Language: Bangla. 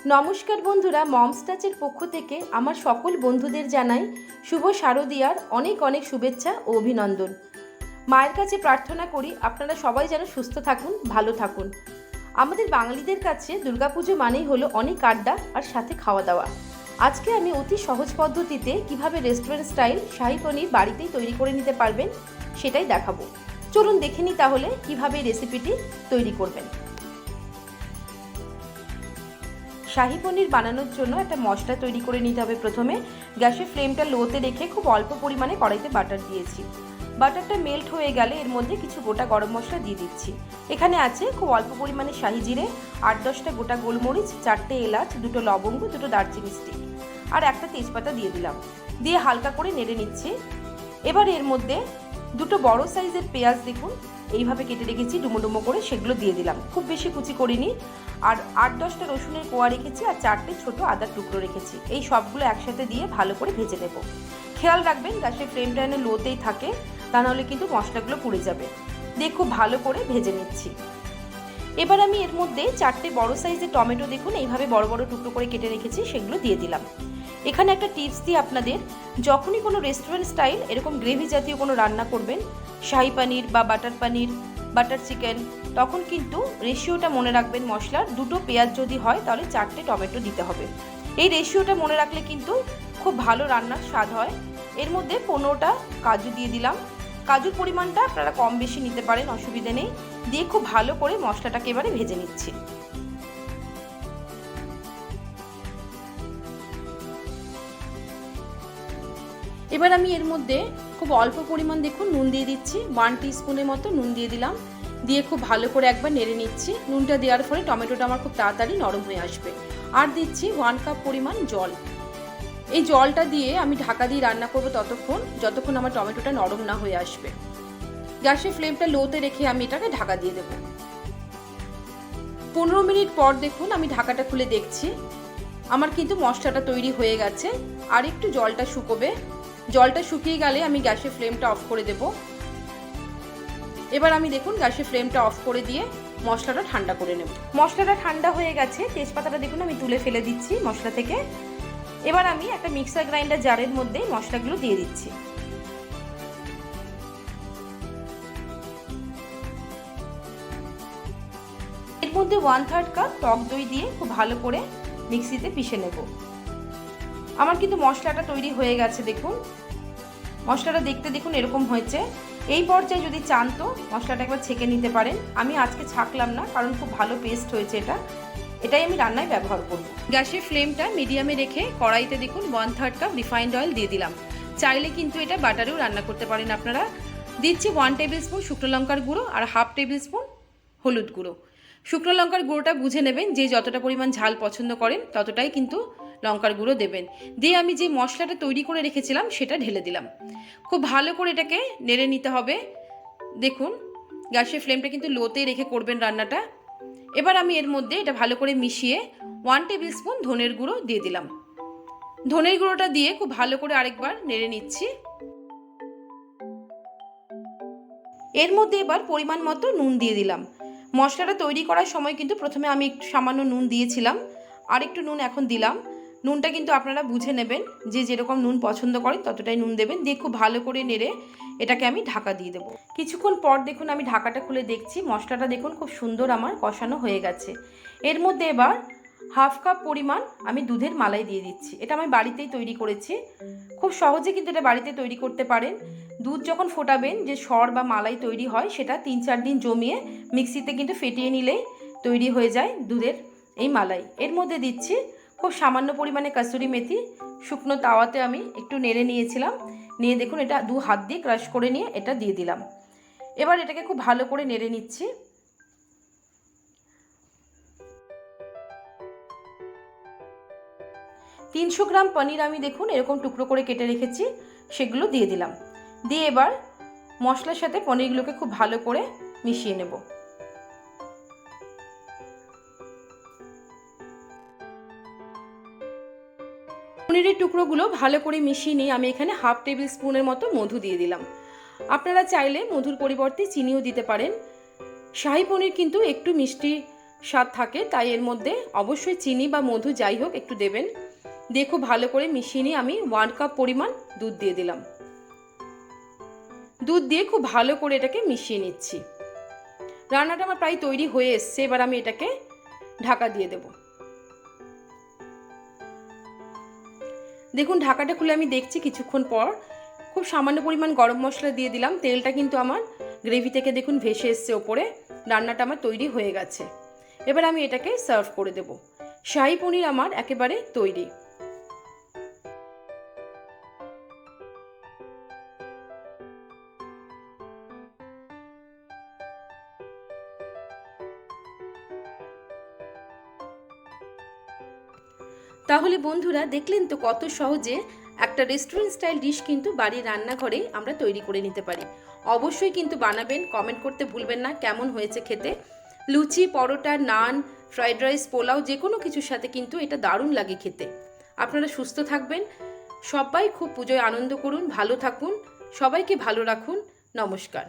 নমস্কার বন্ধুরা, মমস টাচের পক্ষ থেকে আমার সকল বন্ধুদের জানাই শুভ শারদীয়ার অনেক অনেক শুভেচ্ছা ও অভিনন্দন। মায়ের কাছে প্রার্থনা করি আপনারা সবাই যেন সুস্থ থাকুন, ভালো থাকুন। আমাদের বাঙালিদের কাছে দুর্গা পুজো মানেই হলো অনেক আড্ডা আর সাথে খাওয়া দাওয়া। আজকে আমি অতি সহজ পদ্ধতিতে কিভাবে রেস্টুরেন্ট স্টাইল শাহী পনির বাড়িতেই তৈরি করে নিতে পারবেন সেটাই দেখাবো। চলুন দেখে নিই তাহলে কিভাবে রেসিপিটি তৈরি করবেন। শাহী পনির বানানোর জন্য একটা মশলা তৈরি করে নিতে হবে। প্রথমে গ্যাসের ফ্লেমটা লোতে রেখে খুব অল্প পরিমাণে কড়াইতে বাটার দিয়েছি। বাটারটা মেল্ট হয়ে গেলে এর মধ্যে কিছু গোটা গরম মশলা দিয়ে দিচ্ছি। এখানে আছে খুব অল্প পরিমাণে শাহি জিরে, 8-10টা গোটা গোলমরিচ, 4টে এলাচ, 2টো লবঙ্গ, 2টো দারচিনি স্টিক আর একটা তেজপাতা দিয়ে দিলাম। দিয়ে হালকা করে নেড়ে নিচ্ছি। এবার এর মধ্যে 2টো বড় সাইজের পেঁয়াজ দেখুন এইভাবে কেটে রেখেছি ডুমো ডুমো করে, সেগুলো দিয়ে দিলাম। খুব বেশি কুচি করিনি। আর 8-10টা রসুনের কোয়া রেখেছি আর 4টে ছোট আদার টুকরো রেখেছি। এই সবগুলো একসাথে দিয়ে ভালো করে ভেজে নেব। খেয়াল রাখবেন গ্যাসের ফ্লেমটা যেন লোতেই থাকে, তা নাহলে কিন্তু মশলাগুলো পুড়ে যাবে। দিয়ে খুব ভালো করে ভেজে নিচ্ছি। এবার আমি এর মধ্যে 4টে বড় সাইজের টমেটো দেখুন এইভাবে বড় বড় টুকরো করে কেটে রেখেছি, সেগুলো দিয়ে দিলাম। এখানে একটা টিপস দিই আপনাদের, যখনই কোনো রেস্টুরেন্ট স্টাইল এরকম গ্রেভি জাতীয় কোনো রান্না করবেন, শাহী পনির বা বাটার পনির, বাটার চিকেন, তখন কিন্তু রেশিওটা মনে রাখবেন মশলার 2টো পেঁয়াজ যদি হয় তাহলে 4টে টমেটো দিতে হবে। এই রেশিওটা মনে রাখলে কিন্তু খুব ভালো রান্নার স্বাদ হয়। এর মধ্যে 15টা কাজু দিয়ে দিলাম। কাজুর পরিমাণটা আপনারা কম বেশি নিতে পারেন, অসুবিধা নেই। দিয়ে খুব ভালো করে মশলাটাকে এবারে ভেজে নিচ্ছি। এবার আমি এর মধ্যে খুব অল্প পরিমাণ দেখুন নুন দিয়ে দিচ্ছি। 1 টিস্পুনের মতো নুন দিয়ে দিলাম। দিয়ে খুব ভালো করে একবার নেড়ে নিচ্ছি। নুনটা দেওয়ার ফলে টমেটোটা আমার খুব তাড়াতাড়ি নরম হয়ে আসবে। আর দিচ্ছি 1 কাপ পরিমাণ জল। এই জলটা দিয়ে আমি ঢাকা দিয়ে রান্না করব যতক্ষণ আমার টমেটোটা নরম না হয়ে আসবে। গ্যাসের ফ্লেমটা লোতে রেখে আমি এটাকে ঢাকা দিয়ে দেবো। 15 মিনিট পর দেখুন আমি ঢাকাটা খুলে দেখছি, আমার কিন্তু মশলাটা তৈরি হয়ে গেছে। আর একটু জলটা শুকোবে। জলটা শুকিয়ে গেলে আমি গ্যাসের ফ্লেমটা অফ করে দেব। এবার আমি দেখুন গ্যাসের ফ্লেমটা অফ করে দিয়ে মশলাটা ঠান্ডা করে নেব। মশলাটা ঠান্ডা হয়ে গেছে। তেজপাতাটা দেখুন আমি তুলে ফেলে দিচ্ছি মশলা থেকে। এবার আমি একটা মিক্সার গ্রাইন্ডার জারের মধ্যে মশলাগুলো দিয়ে দিচ্ছি। এর মধ্যে 1/3 কাপ টক দই দিয়ে খুব ভালো করে মিক্সিতে পিষে নেব। আমার কিন্তু মশলাটা তৈরি হয়ে গেছে। দেখুন মশলাটা দেখতে দেখুন এরকম হয়েছে। এই পর্যায়ে যদি চান তো মশলাটা একবার ছেঁকে নিতে পারেন। আমি আজকে ছাঁকলাম না, কারণ খুব ভালো পেস্ট হয়েছে এটাই আমি রান্নায় ব্যবহার করব। গ্যাসের ফ্লেমটা মিডিয়ামে রেখে কড়াইতে দেখুন 1/3 কাপ রিফাইন্ড অয়েল দিয়ে দিলাম। চাইলে কিন্তু এটা বাটারেও রান্না করতে পারেন আপনারা। দিচ্ছি 1 টেবিল স্পুন শুকনো লঙ্কার গুঁড়ো আর 1/2 টেবিল স্পুন হলুদ গুঁড়ো। শুকনো লঙ্কার গুঁড়োটা বুঝে নেবেন, যে যতটা পরিমাণ ঝাল পছন্দ করেন ততটাই কিন্তু লঙ্কার গুঁড়ো দেবেন। দিয়ে আমি যে মশলাটা তৈরি করে রেখেছিলাম সেটা ঢেলে দিলাম। খুব ভালো করে এটাকে নেড়ে নিতে হবে। দেখুন গ্যাসের ফ্লেমটা কিন্তু লোতে রেখে করবেন রান্নাটা। এবার আমি এর মধ্যে এটা ভালো করে মিশিয়ে 1 টেবিল স্পুন ধনের গুঁড়ো দিয়ে দিলাম। ধনের গুঁড়োটা দিয়ে খুব ভালো করে আরেকবার নেড়ে নিচ্ছি। এর মধ্যে এবার পরিমাণ মতো নুন দিয়ে দিলাম। মশলাটা তৈরি করার সময় কিন্তু প্রথমে আমি একটু সামান্য নুন দিয়েছিলাম, আর একটু নুন এখন দিলাম। নুনটা কিন্তু আপনারা বুঝে নেবেন, যে যেরকম নুন পছন্দ করেন ততটাই নুন দেবেন। দিয়ে খুব ভালো করে নেড়ে এটাকে আমি ঢাকা দিয়ে দেবো। কিছুক্ষণ পর দেখুন আমি ঢাকাটা খুলে দেখছি, মশলাটা দেখুন খুব সুন্দর আমার কষানো হয়ে গেছে। এর মধ্যে এবার 1/2 কাপ পরিমাণ আমি দুধের মালাই দিয়ে দিচ্ছি। এটা আমি বাড়িতেই তৈরি করেছি। খুব সহজে কিন্তু এটা বাড়িতে তৈরি করতে পারেন। দুধ যখন ফোটাবেন যে সর বা মালাই তৈরি হয়, সেটা 3-4 দিন জমিয়ে মিক্সিতে কিন্তু ফেটিয়ে নিলেই তৈরি হয়ে যায় দুধের এই মালাই। এর মধ্যে দিচ্ছি খুব সামান্য পরিমাণে কাসুরি মেথি। শুকনো তাওয়াতে আমি একটু নেড়ে নিয়েছিলাম। নিয়ে দেখুন এটা 2 হাত দিয়ে ক্রাশ করে নিয়ে এটা দিয়ে দিলাম। এবার এটাকে খুব ভালো করে নেড়ে নিচ্ছি। তিনশো গ্রাম পনির আমি দেখুন এরকম টুকরো করে কেটে রেখেছি, সেগুলো দিয়ে দিলাম। দিয়ে এবার মশলার সাথে পনিরগুলোকে খুব ভালো করে মিশিয়ে নেব। পনিরের টুকরোগুলো ভালো করে মিশিয়ে নিয়ে আমি এখানে 1/2 টেবিল স্পুনের মতো মধু দিয়ে দিলাম। আপনারা চাইলে মধুর পরিবর্তে চিনিও দিতে পারেন। শাহী পনির কিন্তু একটু মিষ্টি স্বাদ থাকে, তাই এর মধ্যে অবশ্যই চিনি বা মধু যাই হোক একটু দেবেন। দিয়ে খুব ভালো করে মিশিয়ে নিয়ে আমি 1 কাপ পরিমাণ দুধ দিয়ে দিলাম। দুধ দিয়ে খুব ভালো করে এটাকে মিশিয়ে নিচ্ছি। রান্নাটা আমার প্রায় তৈরি হয়ে এসছে, এবার আমি এটাকে ঢাকা দিয়ে দেব। দেখুন ঢাকাটা খুলে আমি দেখছি কিছুক্ষণ পর খুব সামান্য পরিমাণ গরম মশলা দিয়ে দিলাম। তেলটা কিন্তু আমার গ্রেভি থেকে দেখুন ভেসে এসছে ওপরে। রান্নাটা আমার তৈরি হয়ে গেছে। এবার আমি এটাকে সার্ভ করে দেব। শাহী পনির আমার একেবারে তৈরি। তাহলে বন্ধুরা দেখলেন তো কত সহজে একটা রেস্টুরেন্ট স্টাইল ডিশ কিন্তু বাড়ির রান্নাঘরেই আমরা তৈরি করে নিতে পারি। অবশ্যই কিন্তু বানাবেন, কমেন্ট করতে ভুলবেন না কেমন হয়েছে খেতে। লুচি, পরোটা, নান, ফ্রাইড রাইস, পোলাও যে কোনো কিছুর সাথে কিন্তু এটা দারুণ লাগে খেতে। আপনারা সুস্থ থাকবেন, সবাই খুব পুজোয় আনন্দ করুন, ভালো থাকুন, সবাইকে ভালো রাখুন। নমস্কার।